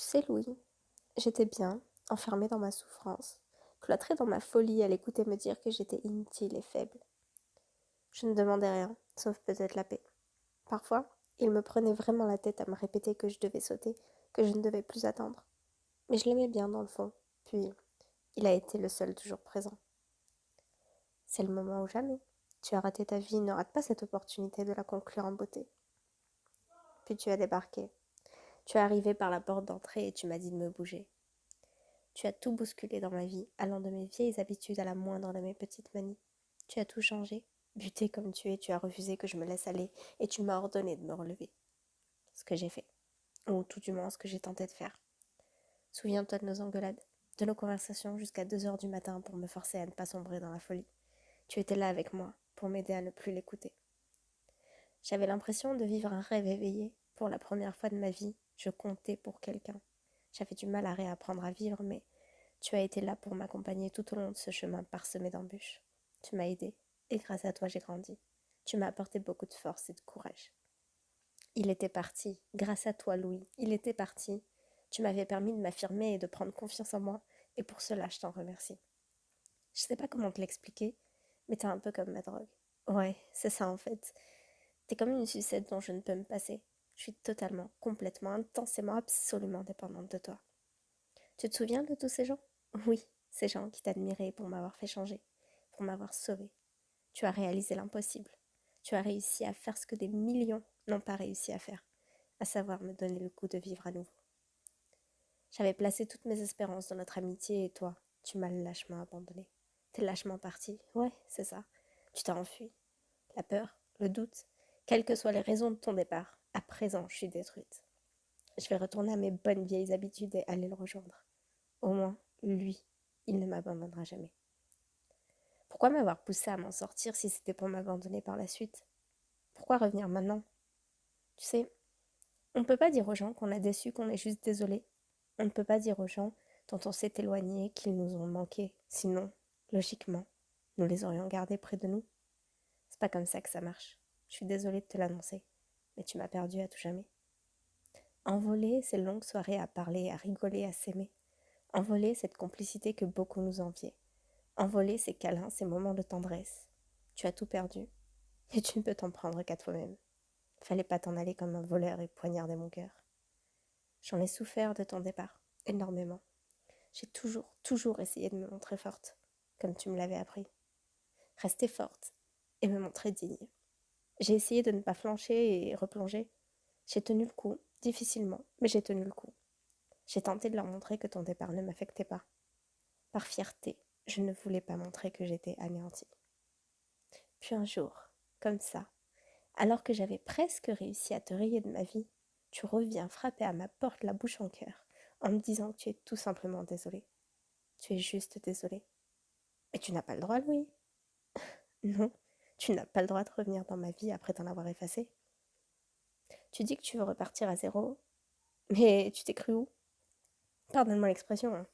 Tu sais, Louis, j'étais bien, enfermée dans ma souffrance, cloîtrée dans ma folie à l'écouter me dire que j'étais inutile et faible. Je ne demandais rien, sauf peut-être la paix. Parfois, il me prenait vraiment la tête à me répéter que je devais sauter, que je ne devais plus attendre. Mais je l'aimais bien dans le fond, puis il a été le seul toujours présent. C'est le moment ou jamais. Tu as raté ta vie, ne rate pas cette opportunité de la conclure en beauté. Puis tu as débarqué. Tu es arrivé par la porte d'entrée et tu m'as dit de me bouger. Tu as tout bousculé dans ma vie, allant de mes vieilles habitudes à la moindre de mes petites manies. Tu as tout changé. Buté comme tu es, tu as refusé que je me laisse aller et tu m'as ordonné de me relever. Ce que j'ai fait. Ou tout du moins ce que j'ai tenté de faire. Souviens-toi de nos engueulades, de nos conversations jusqu'à 2 heures du matin pour me forcer à ne pas sombrer dans la folie. Tu étais là avec moi pour m'aider à ne plus l'écouter. J'avais l'impression de vivre un rêve éveillé. Pour la première fois de ma vie, je comptais pour quelqu'un. J'avais du mal à réapprendre à vivre, mais tu as été là pour m'accompagner tout au long de ce chemin parsemé d'embûches. Tu m'as aidé, et grâce à toi j'ai grandi. Tu m'as apporté beaucoup de force et de courage. Il était parti, grâce à toi Louis, il était parti. Tu m'avais permis de m'affirmer et de prendre confiance en moi, et pour cela je t'en remercie. Je sais pas comment te l'expliquer, mais t'es un peu comme ma drogue. Ouais, c'est ça en fait. T'es comme une sucette dont je ne peux me passer. Je suis totalement, complètement, intensément, absolument dépendante de toi. Tu te souviens de tous ces gens? Oui, ces gens qui t'admiraient pour m'avoir fait changer, pour m'avoir sauvé. Tu as réalisé l'impossible. Tu as réussi à faire ce que des millions n'ont pas réussi à faire, à savoir me donner le goût de vivre à nouveau. J'avais placé toutes mes espérances dans notre amitié et toi, tu m'as lâchement abandonné. T'es lâchement parti. Ouais, c'est ça. Tu t'as enfui. La peur, le doute, quelles que soient les raisons de ton départ, à présent, je suis détruite. Je vais retourner à mes bonnes vieilles habitudes et aller le rejoindre. Au moins, lui, il ne m'abandonnera jamais. Pourquoi m'avoir poussé à m'en sortir si c'était pour m'abandonner par la suite? Pourquoi revenir maintenant? Tu sais, on ne peut pas dire aux gens qu'on a déçu, qu'on est juste désolé. On ne peut pas dire aux gens dont on s'est éloigné qu'ils nous ont manqué. Sinon, logiquement, nous les aurions gardés près de nous. C'est pas comme ça que ça marche. Je suis désolée de te l'annoncer, mais tu m'as perdu à tout jamais. Envoler ces longues soirées à parler, à rigoler, à s'aimer. Envoler cette complicité que beaucoup nous enviaient. Envoler ces câlins, ces moments de tendresse. Tu as tout perdu, et tu ne peux t'en prendre qu'à toi-même. Fallait pas t'en aller comme un voleur et poignarder mon cœur. J'en ai souffert de ton départ, énormément. J'ai toujours essayé de me montrer forte, comme tu me l'avais appris. Rester forte et me montrer digne. J'ai essayé de ne pas flancher et replonger. J'ai tenu le coup, difficilement, mais j'ai tenu le coup. J'ai tenté de leur montrer que ton départ ne m'affectait pas. Par fierté, je ne voulais pas montrer que j'étais anéantie. Puis un jour, comme ça, alors que j'avais presque réussi à te rayer de ma vie, tu reviens frapper à ma porte la bouche en cœur en me disant que tu es tout simplement désolé. Tu es juste désolé. Et tu n'as pas le droit, Louis. Non, tu n'as pas le droit de revenir dans ma vie après t'en avoir effacé. Tu dis que tu veux repartir à zéro, mais tu t'es cru où? Pardonne-moi l'expression, hein.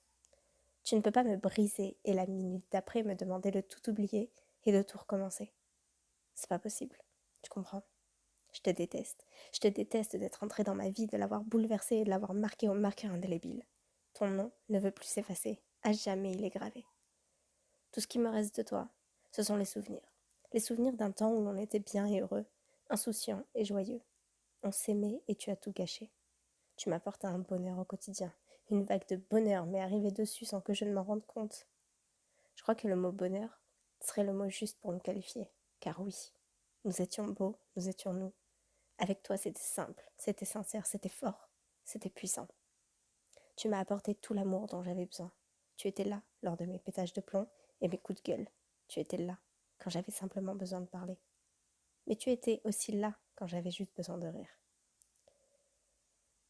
Tu ne peux pas me briser et la minute d'après me demander de tout oublier et de tout recommencer. C'est pas possible, tu comprends? Je te déteste. Je te déteste d'être entré dans ma vie, de l'avoir bouleversé et de l'avoir marqué au marqueur indélébile. Ton nom ne veut plus s'effacer. À jamais il est gravé. Tout ce qui me reste de toi, ce sont les souvenirs. Les souvenirs d'un temps où l'on était bien et heureux, insouciant et joyeux. On s'aimait et tu as tout gâché. Tu m'apportes un bonheur au quotidien. Une vague de bonheur m'est arrivée dessus sans que je ne m'en rende compte. Je crois que le mot bonheur serait le mot juste pour nous qualifier. Car oui, nous étions beaux, nous étions nous. Avec toi, c'était simple, c'était sincère, c'était fort, c'était puissant. Tu m'as apporté tout l'amour dont j'avais besoin. Tu étais là lors de mes pétages de plomb et mes coups de gueule. Tu étais là quand j'avais simplement besoin de parler. Mais tu étais aussi là quand j'avais juste besoin de rire.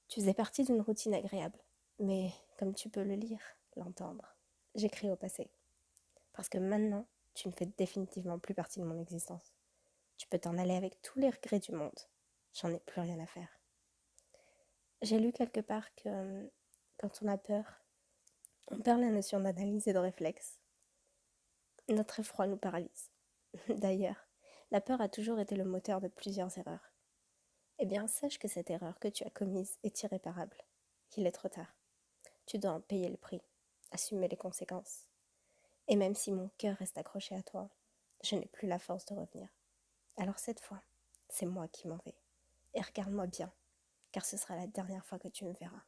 Tu faisais partie d'une routine agréable. Mais comme tu peux le lire, l'entendre, j'écris au passé. Parce que maintenant, tu ne fais définitivement plus partie de mon existence. Tu peux t'en aller avec tous les regrets du monde. J'en ai plus rien à faire. J'ai lu quelque part que quand on a peur, on perd la notion d'analyse et de réflexe. Notre effroi nous paralyse. D'ailleurs, la peur a toujours été le moteur de plusieurs erreurs. Eh bien, sache que cette erreur que tu as commise est irréparable. Il est trop tard. Tu dois en payer le prix, assumer les conséquences. Et même si mon cœur reste accroché à toi, je n'ai plus la force de revenir. Alors cette fois, c'est moi qui m'en vais. Et regarde-moi bien, car ce sera la dernière fois que tu me verras.